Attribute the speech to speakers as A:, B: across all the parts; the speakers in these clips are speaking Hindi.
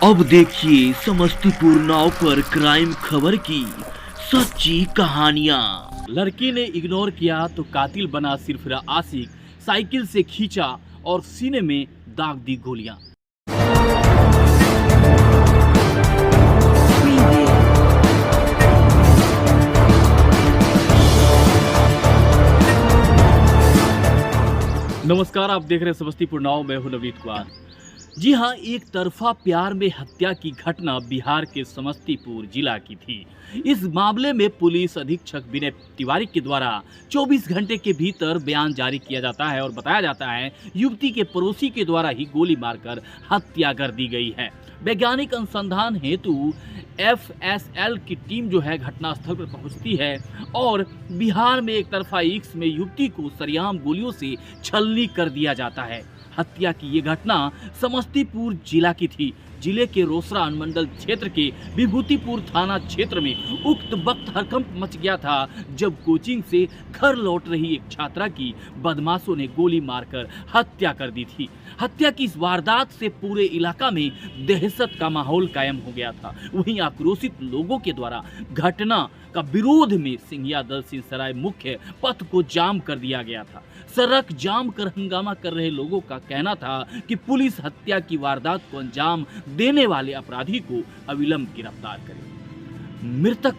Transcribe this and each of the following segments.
A: अब देखिए समस्तीपुर नाव पर क्राइम खबर की सच्ची कहानियां।
B: लड़की ने इग्नोर किया तो कातिल बना सिरफिरा आशिक, साइकिल से खींचा और सीने में दाग दी गोलियां। नमस्कार, आप देख रहे हैं समस्तीपुर नाव। मैं हूं नवनीत कुमार। जी हां, एक तरफा प्यार में हत्या की घटना बिहार के समस्तीपुर जिला की थी। इस मामले में पुलिस अधीक्षक विनय तिवारी के द्वारा 24 घंटे के भीतर बयान जारी किया जाता है और बताया जाता है युवती के पड़ोसी के द्वारा ही गोली मारकर हत्या कर दी गई है। वैज्ञानिक अनुसंधान हेतु FSL की टीम जो है घटनास्थल पर पहुंचती है और बिहार में एक तरफा इश्क में युवती को सरेआम गोलियों से छलनी कर दिया जाता है। हत्या की ये घटना समस्तीपुर जिला की थी। जिले के रोसड़ा अनुमंडल क्षेत्र के विभूतिपुर थाना क्षेत्र में उक्त वक्त हड़कंप मच गया था जब कोचिंग से घर लौट रही एक छात्रा की बदमाशों ने गोली मारकर हत्या कर दी थी। हत्या की इस वारदात से पूरे इलाका में दहशत का माहौल कायम हो गया था। वहीं आक्रोशित लोगों के द्वारा घटना का विरोध में सिंघिया दल सिंह सराय मुख्य पथ को जाम कर दिया गया था। सड़क जाम कर हंगामा कर रहे लोगों का कहना था कि पुलिस हत्या की वारदात को अंजाम देने वाले अपराधी को अविलंब गिरफ्तार करे। मृतक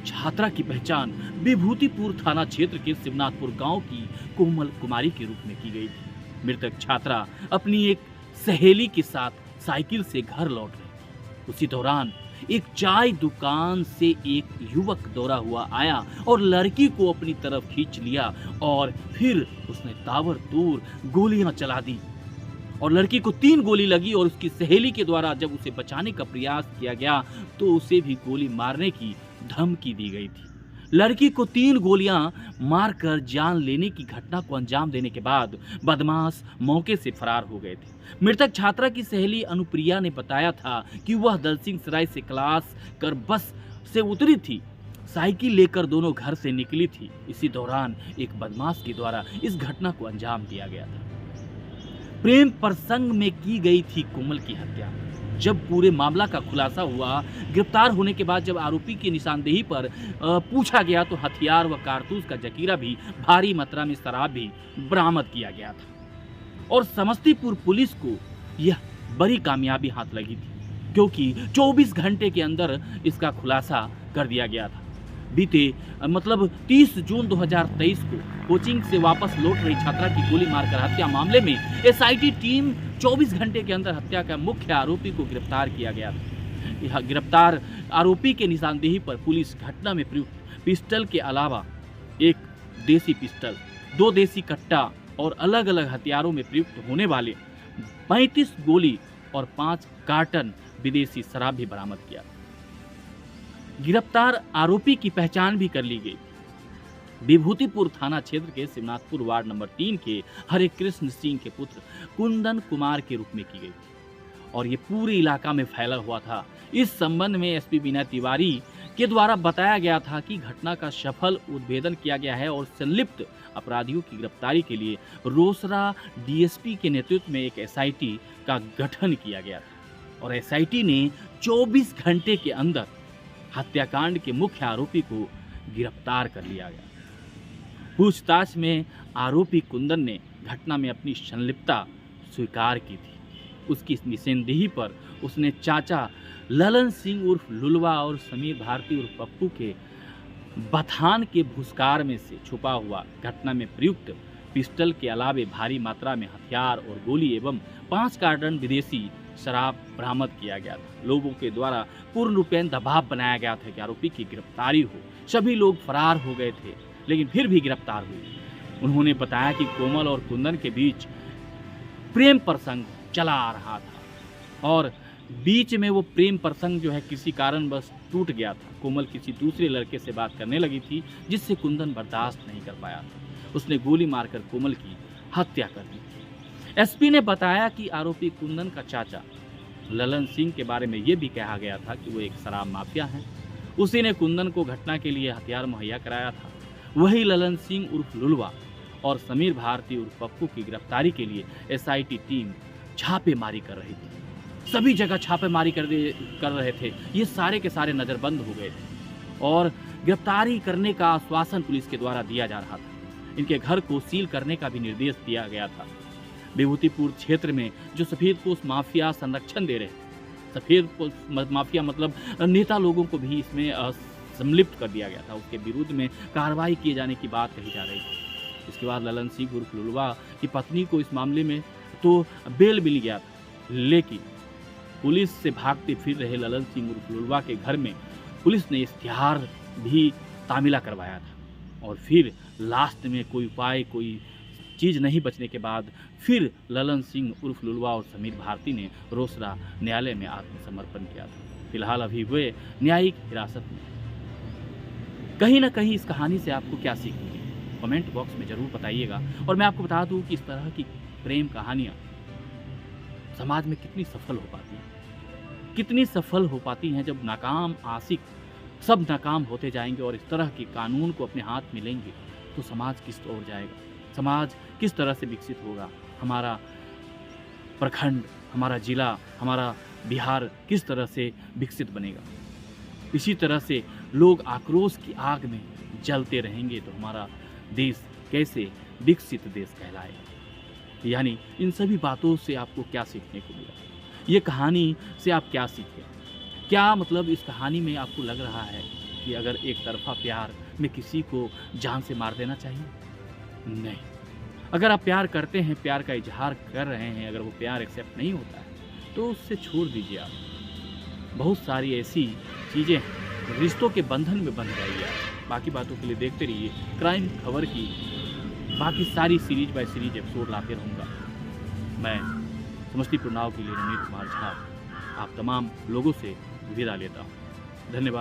B: छात्रा की पहचान विभूतिपुर थाना क्षेत्र के शिवनाथपुर गांव की कोमल कुमारी के रूप में की गई थी। मृतक छात्रा अपनी एक सहेली के साथ साइकिल से घर लौट रही। उसी दौरान एक चाय दुकान से एक युवक दौड़ा हुआ आया और लड़की को अपनी तरफ खींच लिया और फिर उसने ताबड़तोड़ गोलियां चला दी और लड़की को 3 गोली लगी और उसकी सहेली के द्वारा जब उसे बचाने का प्रयास किया गया तो उसे भी गोली मारने की धमकी दी गई थी। लड़की को 3 गोलियां मारकर जान लेने की घटना को अंजाम देने के बाद बदमाश मौके से फरार हो गए थे। मृतक छात्रा की सहेली अनुप्रिया ने बताया था कि वह दलसिंह सराय से क्लास कर बस से उतरी थी। साइकिल लेकर दोनों घर से निकली थी। इसी दौरान एक बदमाश के द्वारा इस घटना को अंजाम दिया गया था। प्रेम प्रसंग में की गई थी कोमल की हत्या। जब पूरे मामला का खुलासा हुआ, गिरफ्तार होने के बाद जब आरोपी की निशानदेही पर पूछा गया तो हथियार व कारतूस का जखीरा भी, भारी मात्रा में शराब भी बरामद किया गया था और समस्तीपुर पुलिस को यह बड़ी कामयाबी हाथ लगी थी क्योंकि 24 घंटे के अंदर इसका खुलासा कर दिया गया था। बीते 30 जून 2023 को कोचिंग से वापस लौट रही छात्रा की गोली मारकर हत्या मामले में SIT टीम 24 घंटे के अंदर हत्या का मुख्य आरोपी को गिरफ्तार किया गया था। यह गिरफ्तार आरोपी के निशानदेही पर पुलिस घटना में प्रयुक्त पिस्टल के अलावा एक देसी पिस्टल, 2 देसी कट्टा और अलग अलग हथियारों में प्रयुक्त होने वाले 35 गोली और 5 कार्टन विदेशी शराब भी बरामद किया। गिरफ्तार आरोपी की पहचान भी कर ली गई। विभूतिपुर थाना क्षेत्र के शिवनाथपुर वार्ड नंबर 3 के हरे कृष्ण सिंह के पुत्र कुंदन कुमार के रूप में की गई थी और ये पूरे इलाका में फैला हुआ था। इस संबंध में SP विनय तिवारी के द्वारा बताया गया था कि घटना का सफल उद्भेदन किया गया है और संलिप्त अपराधियों की गिरफ्तारी के लिए रोसड़ा DSP के नेतृत्व में एक SIT का गठन किया गया था और SIT ने 24 घंटे के अंदर हत्याकांड के मुख्य आरोपी को गिरफ्तार कर लिया गया। पूछताछ में आरोपी कुंदन ने घटना में अपनी संलिप्तता स्वीकार की थी। उसकी निशानदेही पर उसने चाचा ललन सिंह उर्फ लुलवा और समीर भारती उर्फ पप्पू के बथान के भूस्कार में से छुपा हुआ घटना में प्रयुक्त पिस्टल के अलावे भारी मात्रा में हथियार और गोली एवं 5 कार्टन विदेशी शराब बरामद किया गया था। लोगों के द्वारा पूर्ण रूपेण दबाव बनाया गया था कि आरोपी की गिरफ्तारी हो। सभी लोग फरार हो गए थे लेकिन फिर भी गिरफ्तार हुए। उन्होंने बताया कि कोमल और कुंदन के बीच प्रेम प्रसंग चला आ रहा था और बीच में वो प्रेम प्रसंग जो है किसी कारणवश टूट गया था। कोमल किसी दूसरे लड़के से बात करने लगी थी जिससे कुंदन बर्दाश्त नहीं कर पाया था। उसने गोली मारकर कोमल की हत्या कर दी थी। SP ने बताया कि आरोपी कुंदन का चाचा ललन सिंह के बारे में ये भी कहा गया था कि वो एक शराब माफिया है। उसी ने कुंदन को घटना के लिए हथियार मुहैया कराया था। वही ललन सिंह उर्फ लुलवा और समीर भारती उर्फ पप्पू की गिरफ्तारी के लिए SIT टीम छापेमारी कर रही थी। सभी जगह छापेमारी कर रहे थे। ये सारे के सारे नज़रबंद हो गए थे और गिरफ्तारी करने का आश्वासन पुलिस के द्वारा दिया जा रहा था। इनके घर को सील करने का भी निर्देश दिया गया था। विभूतिपुर क्षेत्र में जो सफ़ेदपोश माफिया संरक्षण दे रहे थे, सफ़ेदपोश माफिया मतलब नेता लोगों को भी इसमें सम्मिलित कर दिया गया था, उसके विरुद्ध में कार्रवाई किए जाने की बात कही जा रही थी। इसके बाद ललन सिंह उर्फ लुलवा की पत्नी को इस मामले में तो बेल मिल गया था, लेकिन पुलिस से भागते फिर रहे ललन सिंह उर्फ लुलवा के घर में पुलिस ने इश्तिहार भी तामीला करवाया था और फिर लास्ट में कोई उपाय, कोई चीज़ नहीं बचने के बाद फिर ललन सिंह उर्फ लुलवा और समीर भारती ने रोसड़ा न्यायालय में आत्मसमर्पण किया था। फिलहाल अभी वे न्यायिक हिरासत में। कहीं ना कहीं इस कहानी से आपको क्या सीख मिली, कमेंट बॉक्स में ज़रूर बताइएगा। और मैं आपको बता दूं कि इस तरह की प्रेम कहानियाँ समाज में कितनी सफल हो पाती हैं, कितनी सफल हो पाती हैं जब नाकाम आशिक सब नाकाम होते जाएंगे और इस तरह के कानून को अपने हाथ में लेंगे तो समाज किस ओर जाएगा, समाज किस तरह से विकसित होगा, हमारा प्रखंड, हमारा जिला, हमारा बिहार किस तरह से विकसित बनेगा। इसी तरह से लोग आक्रोश की आग में जलते रहेंगे तो हमारा देश कैसे विकसित देश कहलाएगा। यानी इन सभी बातों से आपको क्या सीखने को मिला, ये कहानी से आप क्या सीखे, क्या मतलब इस कहानी में आपको लग रहा है कि अगर एक तरफा प्यार में किसी को जान से मार देना चाहिए? नहीं। अगर आप प्यार करते हैं, प्यार का इजहार कर रहे हैं, अगर वो प्यार एक्सेप्ट नहीं होता है तो उससे छोड़ दीजिए। आप बहुत सारी ऐसी चीज़ें हैं, रिश्तों के बंधन में बंध जाइए आप। बाकी बातों के लिए देखते रहिए क्राइम खबर की बाकी सारी सीरीज बाय सीरीज एपिसोड लाते रहूँगा। मैं समस्तीपुर नाव के लिए रमेश कुमार झा आप तमाम लोगों से विदा लेता हूँ। धन्यवाद।